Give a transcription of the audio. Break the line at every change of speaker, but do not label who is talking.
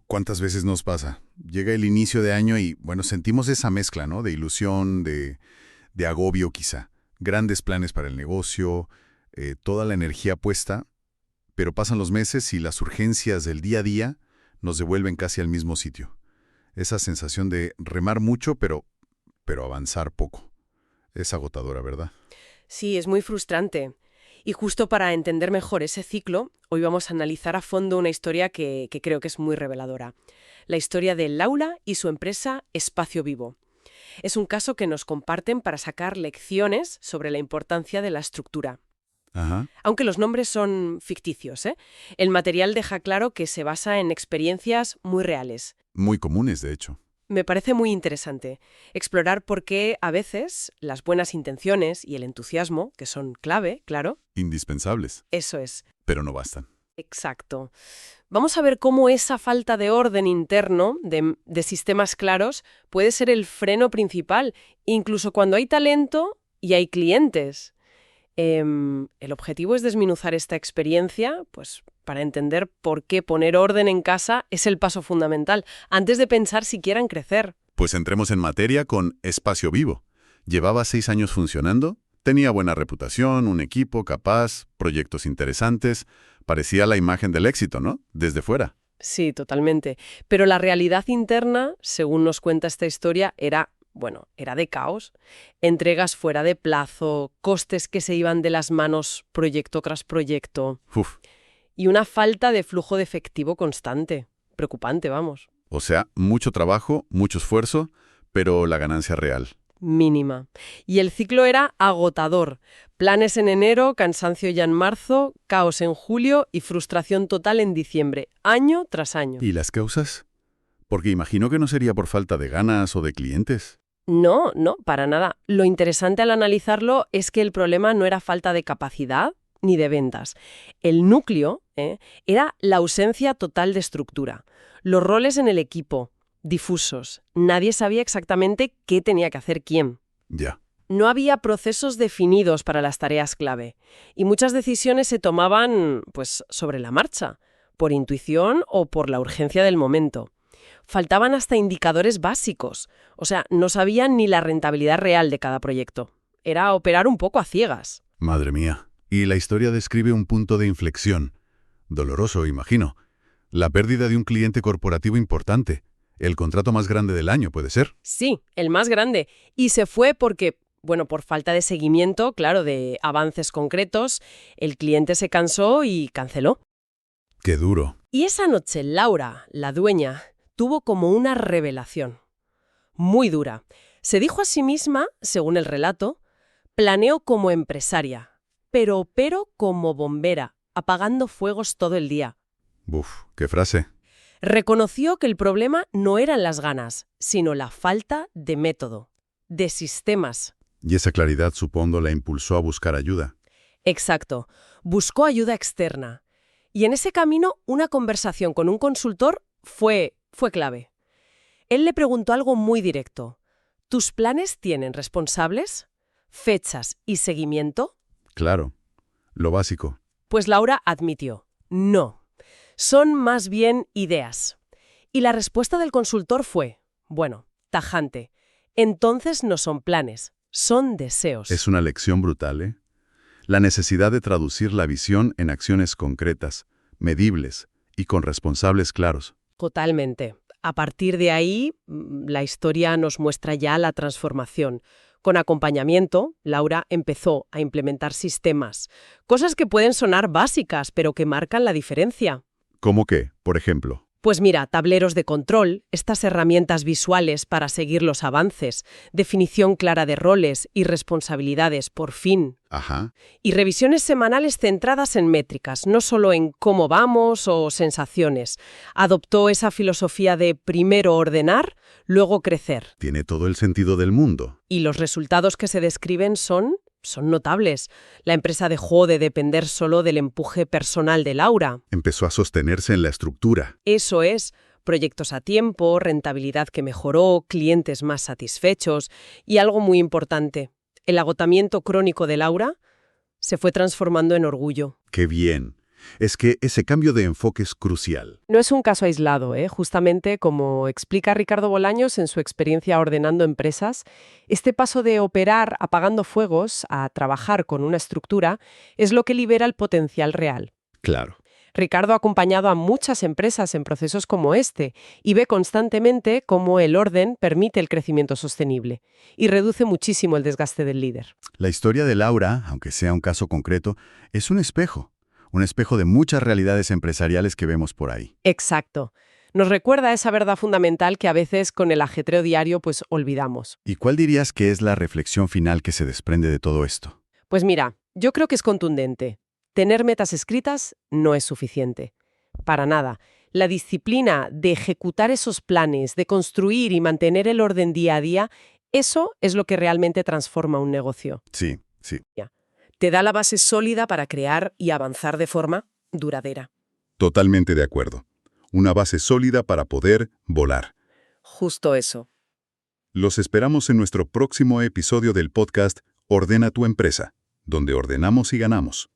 ¿Cuántas veces nos pasa? Llega el inicio de año y, bueno, sentimos esa mezcla, ¿no? De ilusión, de agobio quizá. Grandes planes para el negocio, toda la energía puesta, pero pasan los meses y las urgencias del día a día nos devuelven casi al mismo sitio. Esa sensación de remar mucho, pero avanzar poco. Es agotadora, ¿verdad?
Sí, es muy frustrante. Y justo para entender mejor ese ciclo, hoy vamos a analizar a fondo una historia que creo que es muy reveladora. La historia de Laura y su empresa Espacio Vivo. Es un caso que nos comparten para sacar lecciones sobre la importancia de la estructura.
Ajá.
Aunque los nombres son ficticios, ¿eh? El material deja claro que se basa en experiencias muy reales.
Muy comunes, de hecho.
Me parece muy interesante explorar por qué a veces las buenas intenciones y el entusiasmo, que son clave, claro,
Indispensables,
eso es,
pero no bastan.
exacto. Vamos a ver cómo esa falta de orden interno, de sistemas claros, puede ser el freno principal, incluso cuando hay talento y hay clientes. El objetivo es desminuzar esta experiencia, pues para entender por qué poner orden en casa es el paso fundamental, antes de pensar siquiera en crecer.
Pues entremos en materia con Espacio Vivo. Llevaba 6 años funcionando, tenía buena reputación, un equipo capaz, proyectos interesantes. Parecía la imagen del éxito, ¿no? Desde fuera.
Sí, totalmente. Pero la realidad interna, según nos cuenta esta historia, era de caos. Entregas fuera de plazo, costes que se iban de las manos proyecto tras proyecto.
Uf.
Y una falta de flujo de efectivo constante. Preocupante, vamos.
O sea, mucho trabajo, mucho esfuerzo, pero la ganancia real.
Mínima. Y el ciclo era agotador. Planes en enero, cansancio ya en marzo, caos en julio y frustración total en diciembre, año tras año.
¿Y las causas? Porque imagino que no sería por falta de ganas o de clientes.
No, para nada. Lo interesante al analizarlo es que el problema no era falta de capacidad ni de ventas. El núcleo era la ausencia total de estructura. Los roles en el equipo, difusos. Nadie sabía exactamente qué tenía que hacer quién.
Ya.
No había procesos definidos para las tareas clave y muchas decisiones se tomaban, pues, sobre la marcha, por intuición o por la urgencia del momento. Faltaban hasta indicadores básicos, o sea, no sabían ni la rentabilidad real de cada proyecto. Era operar un poco a ciegas.
Madre mía. Y la historia describe un punto de inflexión. Doloroso, imagino. La pérdida de un cliente corporativo importante. El contrato más grande del año, ¿puede ser?
Sí, el más grande. Y se fue porque, por falta de seguimiento, claro, de avances concretos, el cliente se cansó y canceló.
Qué duro.
Y esa noche Laura, la dueña, tuvo como una revelación. Muy dura. Se dijo a sí misma, según el relato, planeo como empresaria, pero opero como bombera, apagando fuegos todo el día.
Buf, qué frase.
Reconoció que el problema no eran las ganas, sino la falta de método, de sistemas.
Y esa claridad, supongo, la impulsó a buscar ayuda.
Exacto. Buscó ayuda externa. Y en ese camino, una conversación con un consultor fue clave. Él le preguntó algo muy directo. ¿Tus planes tienen responsables, fechas y seguimiento?
Claro. Lo básico.
Pues Laura admitió, no. Son más bien ideas. Y la respuesta del consultor fue, tajante. Entonces no son planes, son deseos.
Es una lección brutal, ¿eh? La necesidad de traducir la visión en acciones concretas, medibles y con responsables claros.
Totalmente. A partir de ahí, la historia nos muestra ya la transformación. Con acompañamiento, Laura empezó a implementar sistemas, cosas que pueden sonar básicas, pero que marcan la diferencia.
¿Cómo qué, por ejemplo?
Pues mira, tableros de control, estas herramientas visuales para seguir los avances, definición clara de roles y responsabilidades, por fin.
Ajá.
Y revisiones semanales centradas en métricas, no solo en cómo vamos o sensaciones. Adoptó esa filosofía de primero ordenar, luego crecer.
Tiene todo el sentido del mundo.
Y los resultados que se describen son notables. La empresa dejó de depender solo del empuje personal de Laura.
Empezó a sostenerse en la estructura.
Eso es, proyectos a tiempo, rentabilidad que mejoró, clientes más satisfechos y algo muy importante, el agotamiento crónico de Laura se fue transformando en orgullo.
¡Qué bien! Es que ese cambio de enfoque es crucial.
No es un caso aislado, ¿eh? Justamente como explica Ricardo Bolaños en su experiencia ordenando empresas, este paso de operar apagando fuegos a trabajar con una estructura es lo que libera el potencial real.
Claro.
Ricardo ha acompañado a muchas empresas en procesos como este y ve constantemente cómo el orden permite el crecimiento sostenible y reduce muchísimo el desgaste del líder.
La historia de Laura, aunque sea un caso concreto, es un espejo de muchas realidades empresariales que vemos por ahí.
Exacto. Nos recuerda esa verdad fundamental que a veces con el ajetreo diario pues olvidamos.
¿Y cuál dirías que es la reflexión final que se desprende de todo esto?
Pues mira, yo creo que es contundente. Tener metas escritas no es suficiente. Para nada. La disciplina de ejecutar esos planes, de construir y mantener el orden día a día, eso es lo que realmente transforma un negocio.
Sí, sí.
Te da la base sólida para crear y avanzar de forma duradera.
Totalmente de acuerdo. Una base sólida para poder volar.
Justo eso.
Los esperamos en nuestro próximo episodio del podcast Ordena tu empresa, donde ordenamos y ganamos.